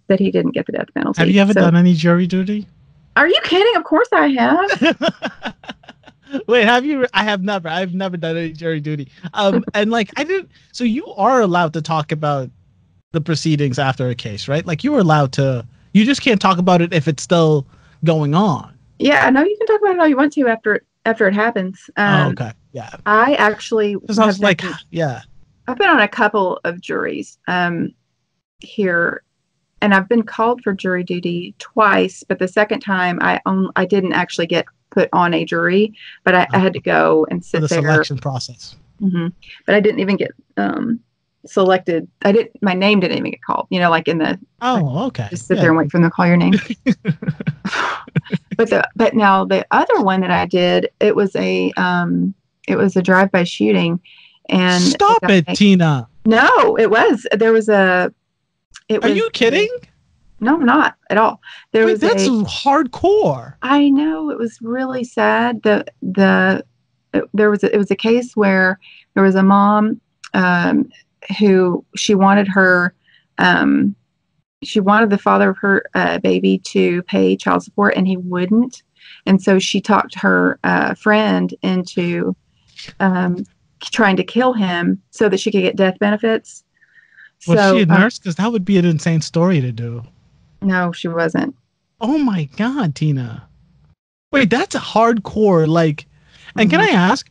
that he didn't get the death penalty. Have you ever done any jury duty? Are you kidding? Of course I have. Wait, have you? I have never. I've never done any jury duty. And like I didn't. So you are allowed to talk about the proceedings after a case, right? Like you were allowed to. You just can't talk about it if it's still going on. Yeah, I know you can talk about it all you want to after it happens. Okay. Yeah. I actually Because I was like, yeah. I've been on a couple of juries here, and I've been called for jury duty twice, but the second time I didn't actually get put on a jury, but I had to go and sit there. The selection process. Mm-hmm. But I didn't even get selected. My name didn't even get called, like in the. Okay. Just sit there and wait for them to call your name. But now the other one that I did, it was a drive-by shooting, and stop it, Tina. No, it was. There was a. Are you kidding? No, I'm not at all. That's hardcore. I know, it was really sad. It was a case where there was a mom who she wanted the father of her baby to pay child support, and he wouldn't. And so she talked her friend into trying to kill him so that she could get death benefits. Was she a nurse? Because that would be an insane story to do. No, she wasn't. Oh my God, Tina. Wait, that's a hardcore, and can I ask,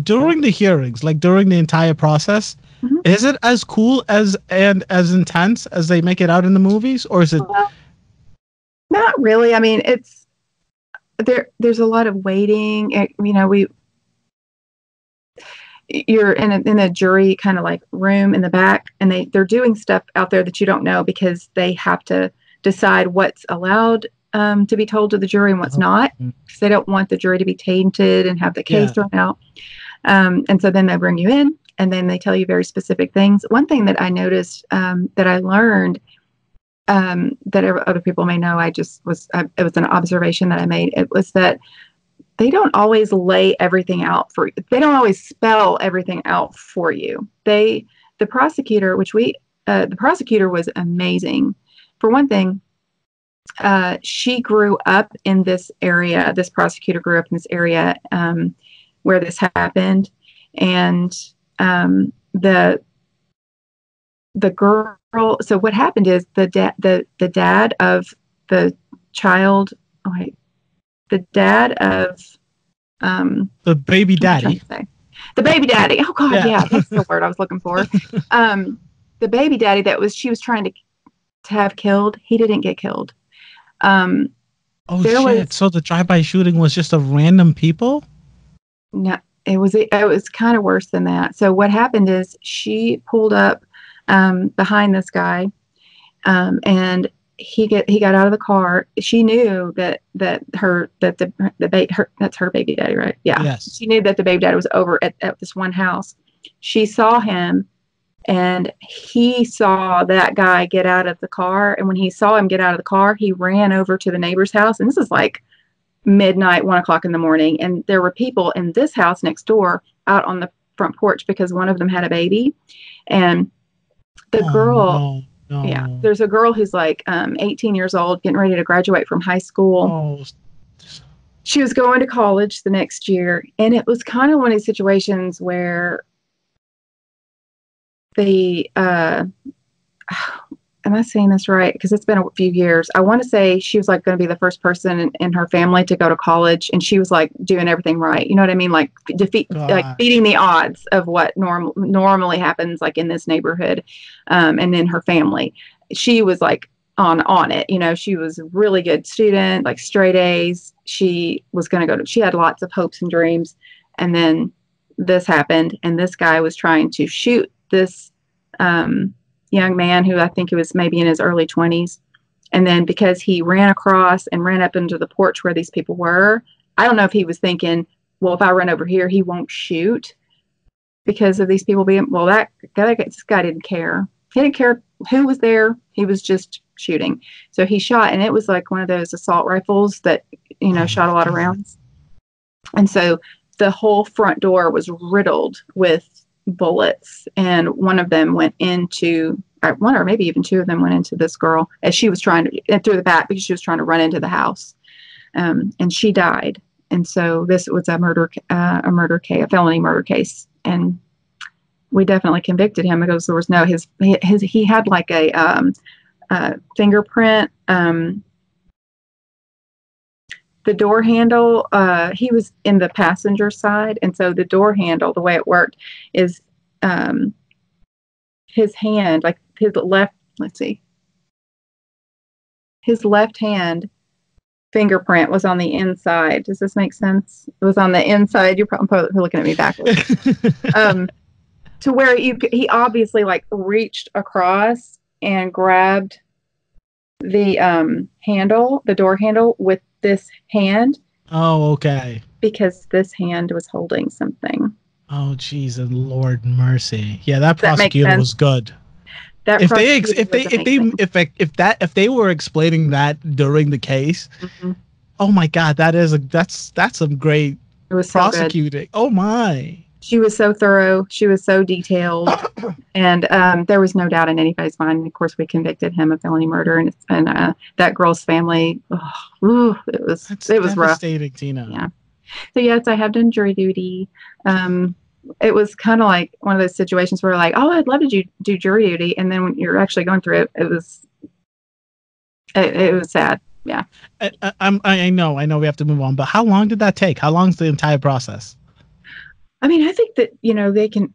during the hearings, like during the entire process, is it as cool and as intense as they make it out in the movies, or is it? Well, not really. I mean, there's a lot of waiting. You're in a jury kind of like room in the back, and they're doing stuff out there that you don't know because they have to decide what's allowed to be told to the jury and what's not, because they don't want the jury to be tainted and have the case thrown out. And so then they bring you in, and then they tell you very specific things. One thing that I noticed that I learned that other people may know, it was an observation that I made. It was that they don't always lay everything out for you. They don't always spell everything out for you. The prosecutor was amazing. For one thing, she grew up in this area. This prosecutor grew up in this area where this happened, and the girl. So what happened is the dad of the child. Oh wait, the dad of the baby daddy. The baby daddy. Oh God, yeah, that's the word I was looking for. The baby daddy she was trying to have killed. He didn't get killed. Shit! So the drive-by shooting was just of random people? No, it was kind of worse than that. So what happened is she pulled up behind this guy, and he got out of the car. She knew that's her baby daddy, right? Yeah. Yes. She knew that the baby daddy was over at this one house. She saw him, and he saw that guy get out of the car. And when he saw him get out of the car, he ran over to the neighbor's house. And this is like midnight, 1:00 in the morning. And there were people in this house next door out on the front porch because one of them had a baby. And the girl, there's a girl who's like 18 years old, getting ready to graduate from high school. She was going to college the next year. And it was kind of one of these situations where am I saying this right? Because it's been a few years. I want to say she was like going to be the first person in her family to go to college, and she was like doing everything right. You know what I mean? Like beating the odds of what normally happens like in this neighborhood, and in her family. She was like on it. She was a really good student, like straight A's. She was going to she had lots of hopes and dreams, and then this happened, and this guy was trying to shoot this young man who I think he was maybe in his early 20s. And then because he ran across and ran up into the porch where these people were, I don't know if he was thinking, well, if I run over here, he won't shoot because of these people being, this guy didn't care. He didn't care who was there. He was just shooting. So he shot, and it was like one of those assault rifles that, shot a lot of rounds. And so the whole front door was riddled with bullets, and one of them went into one or maybe even two of them went into this girl as she was trying to through the back because she was trying to run into the house, and she died. And so this was a case, a felony murder case, and we definitely convicted him because there was no he had like a fingerprint. The door handle, he was in the passenger side, and so the door handle, the way it worked is his hand, like his left, his left hand fingerprint was on the inside. Does this make sense? It was on the inside. You're probably looking at me backwards. To where he obviously like reached across and grabbed the handle, the door handle, with this hand. Oh, okay. Because this hand was holding something. Oh, jeez, and Lord mercy. Yeah, that prosecutor was good. If they were explaining that during the case, oh my God, that's some great prosecuting. Oh my. She was so thorough. She was so detailed, and there was no doubt in anybody's mind. Of course, we convicted him of felony murder, and that girl's family. It was rough. Tina. Yeah. So yes, I have done jury duty. It was kind of like one of those situations where like, oh, I'd love to do jury duty, and then when you're actually going through it, it was sad. Yeah. I know we have to move on, but how long did that take? How long is the entire process? I mean, I think that, they can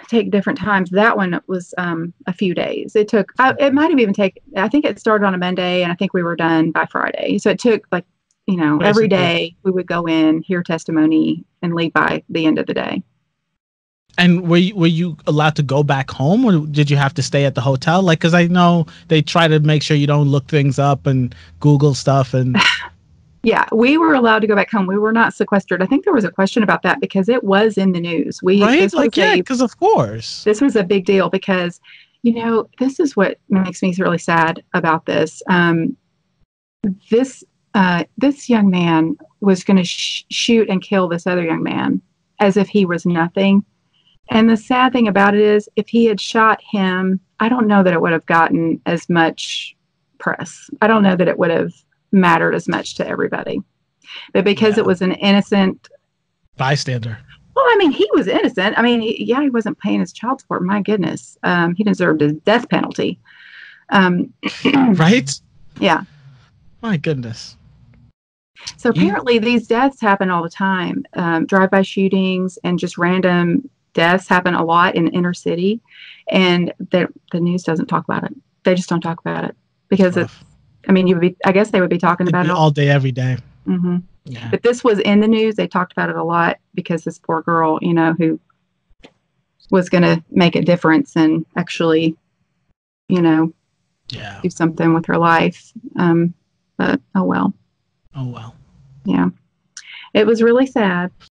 take different times. That one was a few days. It took, it might have even taken, I think it started on a Monday, and I think we were done by Friday. So it took like, every day we would go in, hear testimony, and leave by the end of the day. And were you allowed to go back home, or did you have to stay at the hotel? Like, because I know they try to make sure you don't look things up and Google stuff and... Yeah, we were allowed to go back home. We were not sequestered. I think there was a question about that because it was in the news. Right? Like, yeah, because of course. This was a big deal because, this is what makes me really sad about this. This young man was going to shoot and kill this other young man as if he was nothing. And the sad thing about it is, if he had shot him, I don't know that it would have gotten as much press. I don't know that it would have mattered as much to everybody, but because it was an innocent bystander. Well, I mean, he was innocent. I mean, he wasn't paying his child support. My goodness, he deserved a death penalty. Right? Yeah. My goodness. So apparently, these deaths happen all the time. Drive-by shootings and just random deaths happen a lot in inner city, and the news doesn't talk about it. They just don't talk about it because it's. I mean, I guess they would be talking about it all day, every day. Mm-hmm. Yeah. But this was in the news. They talked about it a lot because this poor girl, who was going to make a difference and actually, do something with her life. But oh well. Oh well. Yeah. It was really sad.